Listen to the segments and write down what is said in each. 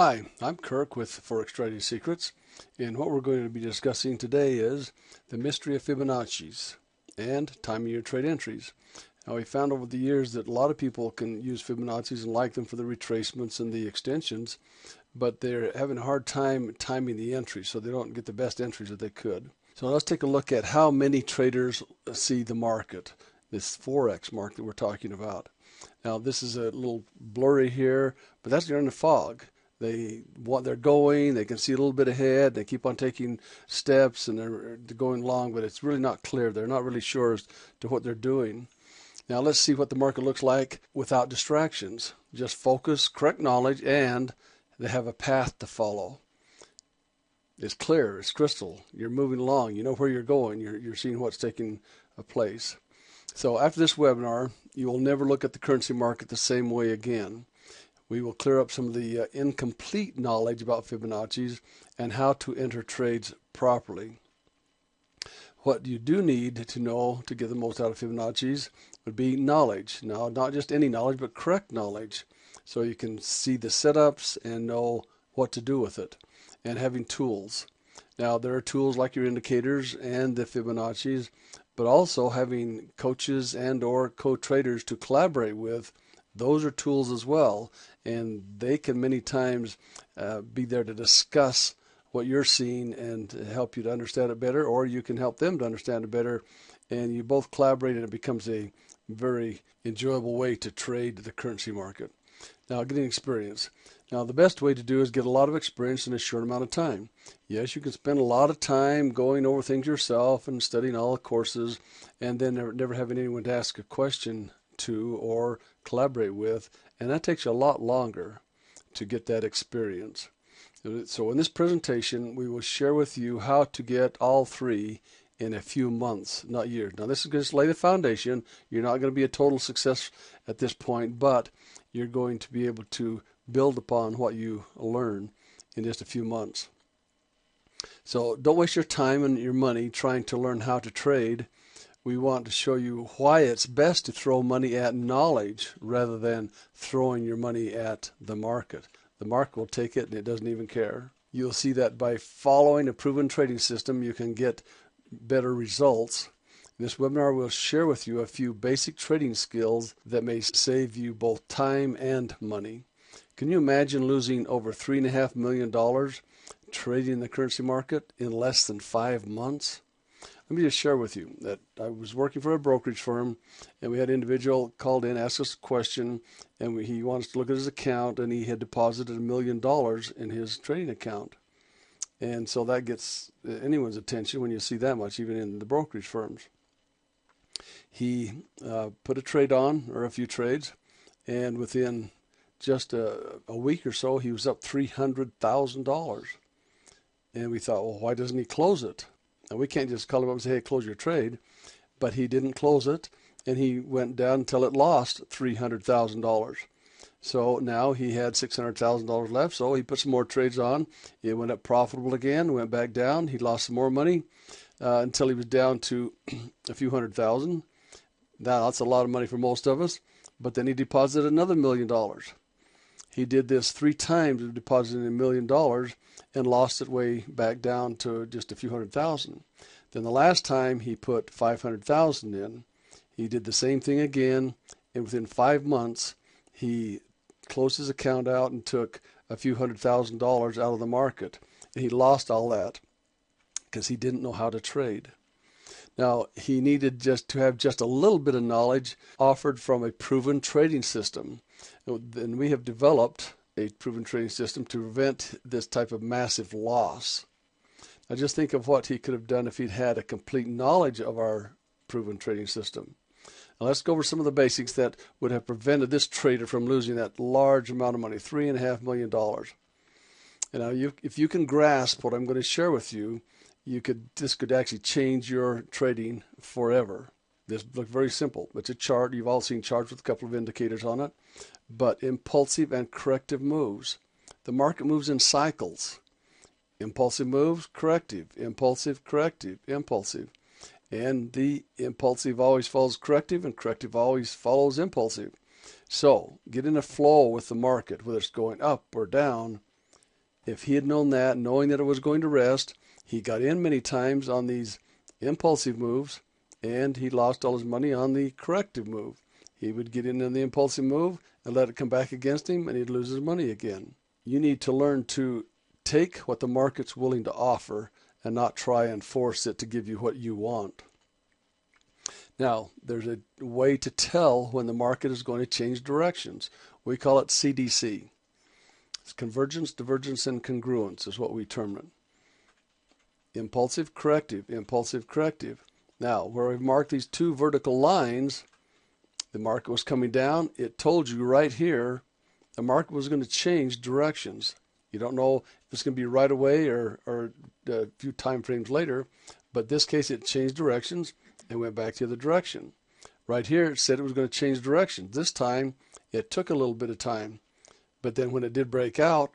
Hi, I'm Kirk with Forex Trading Secrets, and what we're going to be discussing today is the mystery of Fibonacci's and timing your trade entries. Now, we found over the years that a lot of people can use Fibonacci's and like them for the retracements and the extensions, but they're having a hard time timing the entries, so they don't get the best entries that they could. So let's take a look at how many traders see the market, this Forex market that we're talking about. Now, this is a little blurry here, but that's during the fog. They're going, they can see a little bit ahead, they keep on taking steps and they're going long, but it's really not clear. They're not really sure as to what they're doing. Now let's see what the market looks like without distractions. Just focus, correct knowledge, and they have a path to follow. It's clear, it's crystal. You're moving along, you know where you're going, you're seeing what's taking place. So after this webinar, you will never look at the currency market the same way again. We will clear up some of the incomplete knowledge about Fibonacci's and how to enter trades properly. What you do need to know to get the most out of Fibonacci's would be knowledge. Now, not just any knowledge, but correct knowledge. So you can see the setups and know what to do with it, and having tools. Now, there are tools like your indicators and the Fibonacci's, but also having coaches and or co-traders to collaborate with. Those are tools as well, and they can many times be there to discuss what you're seeing and to help you to understand it better, or you can help them to understand it better, and you both collaborate and it becomes a very enjoyable way to trade the currency market. Now, getting experience. Now, the best way to do is get a lot of experience in a short amount of time. Yes, you can spend a lot of time going over things yourself and studying all the courses, and then never having anyone to ask a question to or collaborate with, and that takes you a lot longer to get that experience. So in this presentation, we will share with you how to get all three in a few months, not years. Now, this is going to lay the foundation. You're not going to be a total success at this point, but you're going to be able to build upon what you learn in just a few months. So don't waste your time and your money trying to learn how to trade. We want to show you why it's best to throw money at knowledge rather than throwing your money at the market. The market will take it and it doesn't even care. You'll see that by following a proven trading system, you can get better results. In this webinar, we'll share with you a few basic trading skills that may save you both time and money. Can you imagine losing over $3.5 million trading the currency market in less than 5 months? Let me just share with you that I was working for a brokerage firm, and we had an individual called in, asked us a question, and he wanted us to look at his account, and he had deposited $1 million in his trading account. And so that gets anyone's attention when you see that much, even in the brokerage firms. He put a trade on, or a few trades, and within just a week or so, he was up $300,000. And we thought, well, why doesn't he close it? Now, we can't just call him up and say, hey, close your trade. But he didn't close it, and he went down until it lost $300,000. So now he had $600,000 left, so he put some more trades on. It went up profitable again, went back down. He lost some more money until he was down to a few $100,000. Now, that's a lot of money for most of us. But then he deposited another $1 million. He did this 3 times of depositing $1 million and lost it way back down to just a few $100,000. Then the last time he put $500,000 in, he did the same thing again, and within 5 months he closed his account out and took a few $100,000 out of the market. And he lost all that because he didn't know how to trade. Now, he needed just to have just a little bit of knowledge offered from a proven trading system. And we have developed a proven trading system to prevent this type of massive loss. Now, just think of what he could have done if he'd had a complete knowledge of our proven trading system. Now, let's go over some of the basics that would have prevented this trader from losing that large amount of money, $3.5 million. And now, if you can grasp what I'm going to share with you, this could actually change your trading forever. This looks very simple. It's a chart. You've all seen charts with a couple of indicators on it. But impulsive and corrective moves. The market moves in cycles. Impulsive moves, corrective, impulsive, corrective, impulsive. And the impulsive always follows corrective, and corrective always follows impulsive. So get in a flow with the market, whether it's going up or down. If he had known that, knowing that it was going to rest, he got in many times on these impulsive moves, and he lost all his money on the corrective move. He would get in the impulsive move and let it come back against him, and he'd lose his money again. You need to learn to take what the market's willing to offer and not try and force it to give you what you want. Now, there's a way to tell when the market is going to change directions. We call it CDC. It's convergence, divergence, and congruence is what we term it. Impulsive, corrective, impulsive, corrective. Now, where we've marked these two vertical lines, the market was coming down. It told you right here the market was going to change directions. You don't know if it's going to be right away or a few time frames later, but in this case it changed directions and went back the other direction. Right here it said it was going to change directions. This time it took a little bit of time, but then when it did break out,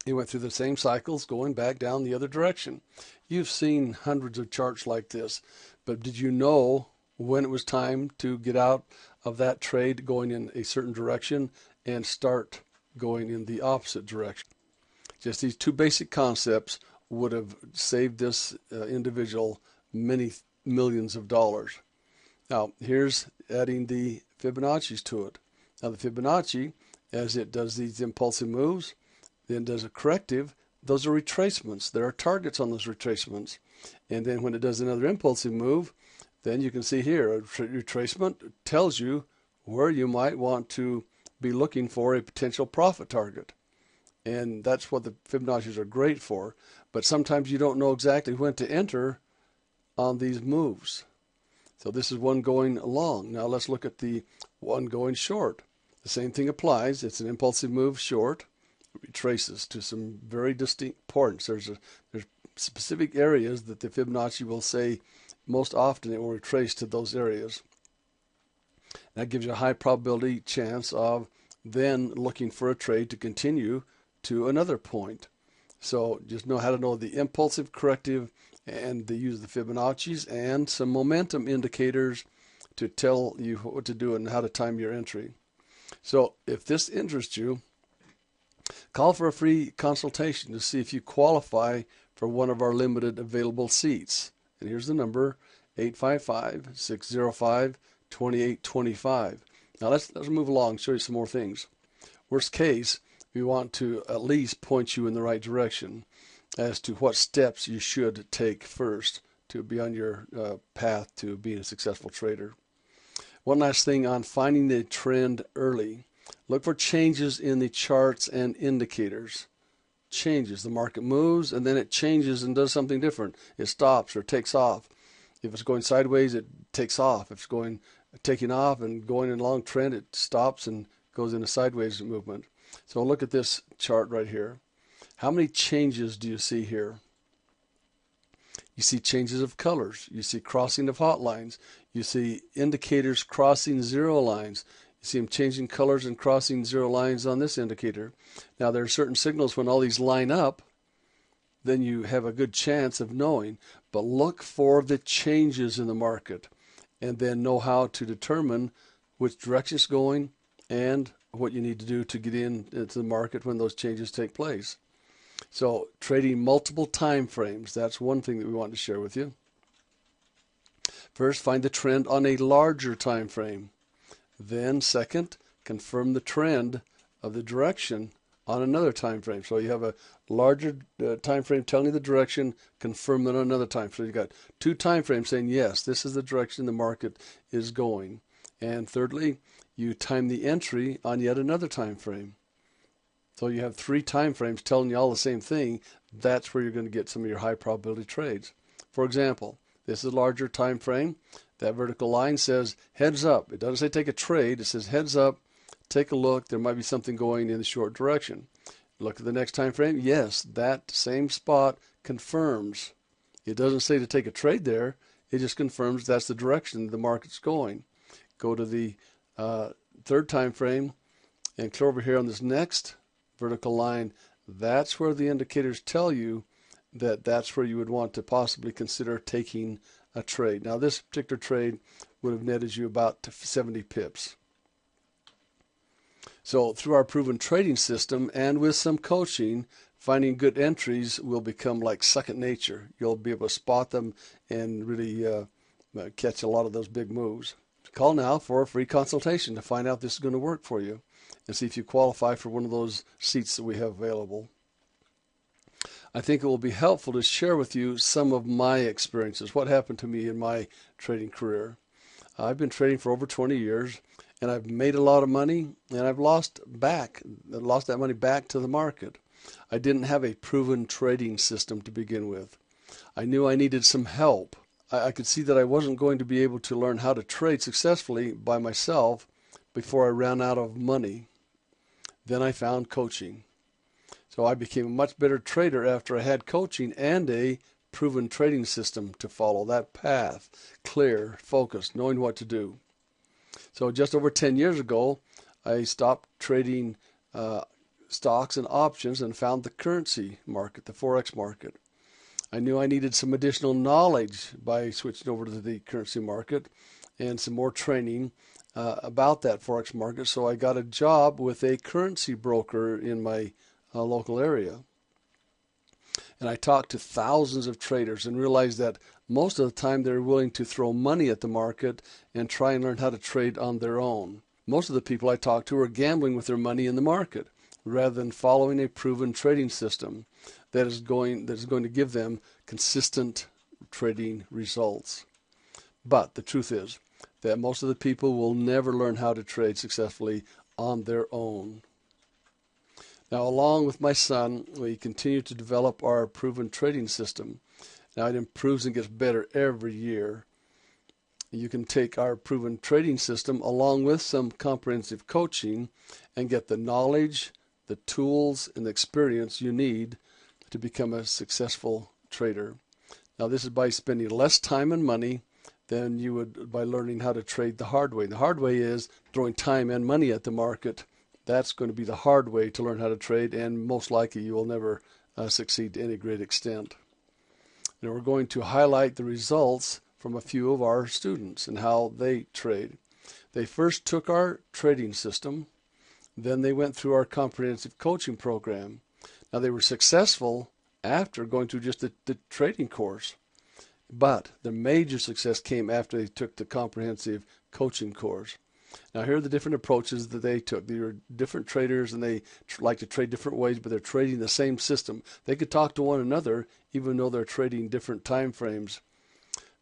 it went through the same cycles going back down the other direction. You've seen hundreds of charts like this, but did you know when it was time to get out of that trade going in a certain direction and start going in the opposite direction? Just these two basic concepts would have saved this individual many millions of dollars. Now, here's adding the Fibonacci's to it. Now, the Fibonacci, as it does these impulsive moves, then does a corrective. Those are retracements. There are targets on those retracements. And then when it does another impulsive move, then you can see here a retracement tells you where you might want to be looking for a potential profit target. And that's what the Fibonacci's are great for. But sometimes you don't know exactly when to enter on these moves. So this is one going long. Now let's look at the one going short. The same thing applies. It's an impulsive move short. It retraces to some very distinct points. There's specific areas that the Fibonacci will say most often it will retrace to those areas. That gives you a high probability chance of then looking for a trade to continue to another point. So just know how to know the impulsive, corrective, and the use of the Fibonacci's and some momentum indicators to tell you what to do and how to time your entry. So if this interests you, call for a free consultation to see if you qualify for one of our limited available seats. And here's the number, 855-605-2825. Now let's move along and show you some more things. Worst case, we want to at least point you in the right direction as to what steps you should take first to be on your path to being a successful trader. One last thing on finding the trend early. Look for changes in the charts and indicators. Changes. The market moves and then it changes and does something different. It stops or takes off. If it's going sideways, it takes off. If it's taking off and going in a long trend, it stops and goes in a sideways movement. So look at this chart right here. How many changes do you see here? You see changes of colors. You see crossing of hot lines. You see indicators crossing zero lines. You see them changing colors and crossing zero lines on this indicator. Now there are certain signals when all these line up, then you have a good chance of knowing. But look for the changes in the market and then know how to determine which direction it's going and what you need to do to get into the market when those changes take place. So trading multiple time frames, that's one thing that we want to share with you. First, find the trend on a larger time frame. Then second, confirm the trend of the direction on another time frame. So you have a larger time frame telling you the direction, confirm it on another time frame. So you've got two time frames saying, yes, this is the direction the market is going. And thirdly, you time the entry on yet another time frame. So you have three time frames telling you all the same thing. That's where you're going to get some of your high probability trades. For example, this is a larger time frame. That vertical line says heads up. It doesn't say take a trade. It says heads up. Take a look. There might be something going in the short direction. Look at the next time frame. Yes, that same spot confirms. It doesn't say to take a trade there. It just confirms that's the direction the market's going. Go to the third time frame and clear over here on this next vertical line. That's where the indicators tell you that that's where you would want to possibly consider taking a trade. Now this particular trade would have netted you about 70 pips. So through our proven trading system and with some coaching, finding good entries will become like second nature. You'll be able to spot them and really catch a lot of those big moves. Call now for a free consultation to find out if this is going to work for you and see if you qualify for one of those seats that we have available. I think it will be helpful to share with you some of my experiences, what happened to me in my trading career. I've been trading for over 20 years, and I've made a lot of money, and I've lost that money back to the market. I didn't have a proven trading system to begin with. I knew I needed some help. I could see that I wasn't going to be able to learn how to trade successfully by myself before I ran out of money. Then I found coaching. So I became a much better trader after I had coaching and a proven trading system to follow. That path, clear, focused, knowing what to do. So just over 10 years ago, I stopped trading stocks and options and found the currency market, the Forex market. I knew I needed some additional knowledge by switching over to the currency market and some more training about that Forex market. So I got a job with a currency broker in my local area. And I talked to thousands of traders and realized that most of the time they're willing to throw money at the market and try and learn how to trade on their own. Most of the people I talked to are gambling with their money in the market rather than following a proven trading system that is going to give them consistent trading results. But the truth is that most of the people will never learn how to trade successfully on their own. Now, along with my son, we continue to develop our proven trading system. Now, it improves and gets better every year. You can take our proven trading system along with some comprehensive coaching and get the knowledge, the tools, and the experience you need to become a successful trader. Now, this is by spending less time and money than you would by learning how to trade the hard way. The hard way is throwing time and money at the market. That's going to be the hard way to learn how to trade, and most likely you will never succeed to any great extent. Now, we're going to highlight the results from a few of our students and how they trade. They first took our trading system, then they went through our comprehensive coaching program. Now, they were successful after going through just the trading course, but the major success came after they took the comprehensive coaching course. Now, here are the different approaches that they took. They were different traders, and they like to trade different ways, but they're trading the same system. They could talk to one another, even though they're trading different time frames.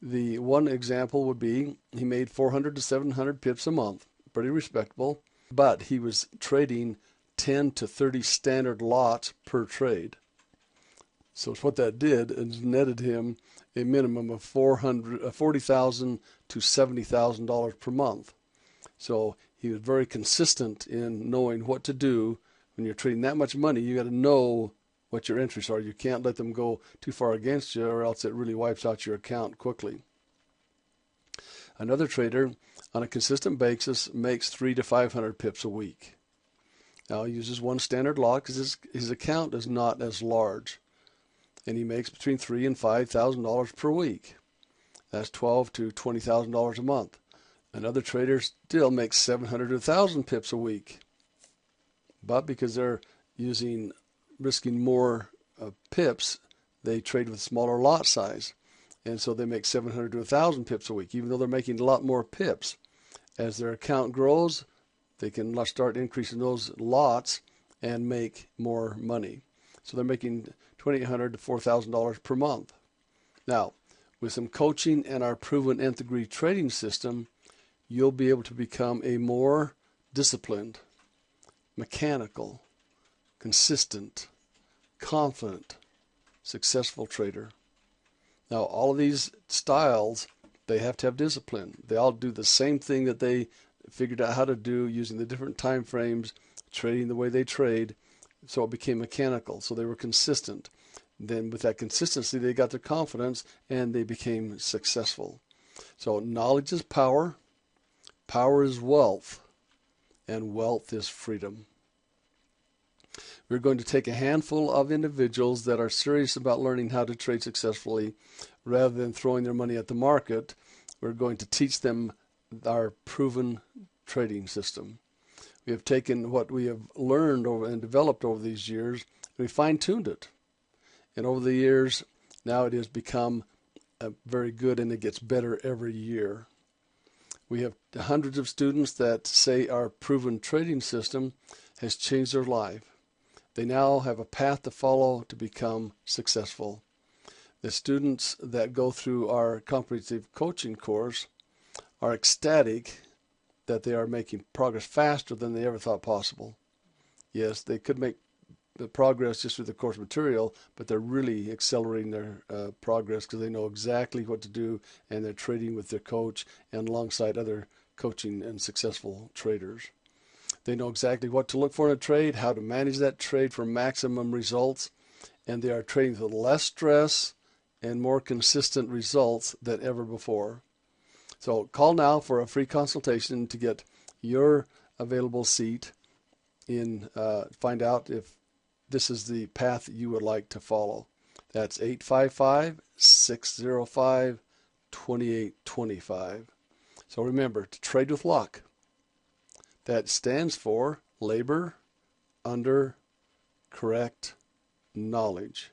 The one example would be he made 400 to 700 pips a month, pretty respectable, but he was trading 10 to 30 standard lots per trade. So what that did is netted him a minimum of $40,000 to $70,000 per month. So he was very consistent in knowing what to do. When you're trading that much money, you got to know what your entries are. You can't let them go too far against you, or else it really wipes out your account quickly. Another trader, on a consistent basis, makes 300 to 500 pips a week. Now, he uses one standard lot because his account is not as large, and he makes between $3,000 and $5,000 per week. That's $12,000 to $20,000 a month. Another trader still makes 700 to 1,000 pips a week, but because they're risking more pips, they trade with smaller lot size, and so they make 700 to 1,000 pips a week, even though they're making a lot more pips. As their account grows, they can start increasing those lots and make more money. So they're making $2,800 to $4,000 per month. Now, with some coaching and our proven nth degree trading system, you'll be able to become a more disciplined, mechanical, consistent, confident, successful trader. Now, all of these styles, they have to have discipline. They all do the same thing that they figured out how to do using the different time frames, trading the way they trade, so it became mechanical. So they were consistent. Then with that consistency, they got their confidence and they became successful. So knowledge is power, power is wealth, and wealth is freedom. We're going to take a handful of individuals that are serious about learning how to trade successfully rather than throwing their money at the market. We're going to teach them our proven trading system. We have taken what we have learned over and developed over these years, and we fine-tuned it. And over the years, now it has become very good, and it gets better every year. We have hundreds of students that say our proven trading system has changed their life. They now have a path to follow to become successful. The students that go through our comprehensive coaching course are ecstatic that they are making progress faster than they ever thought possible. Yes, they could make the progress just through the course material, but they're really accelerating their progress because they know exactly what to do, and they're trading with their coach and alongside other coaching and successful traders. They know exactly what to look for in a trade, how to manage that trade for maximum results, and they are trading with less stress and more consistent results than ever before. So call now for a free consultation to get your available seat in, find out if this is the path you would like to follow. That's 855-605-2825. So remember, to trade with luck. That stands for labor under correct knowledge.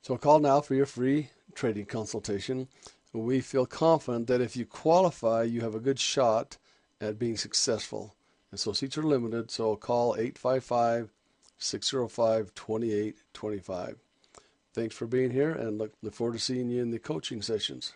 So call now for your free trading consultation. We feel confident that if you qualify, you have a good shot at being successful. And so seats are limited, so call 855-605-2825. Thanks for being here, and look forward to seeing you in the coaching sessions.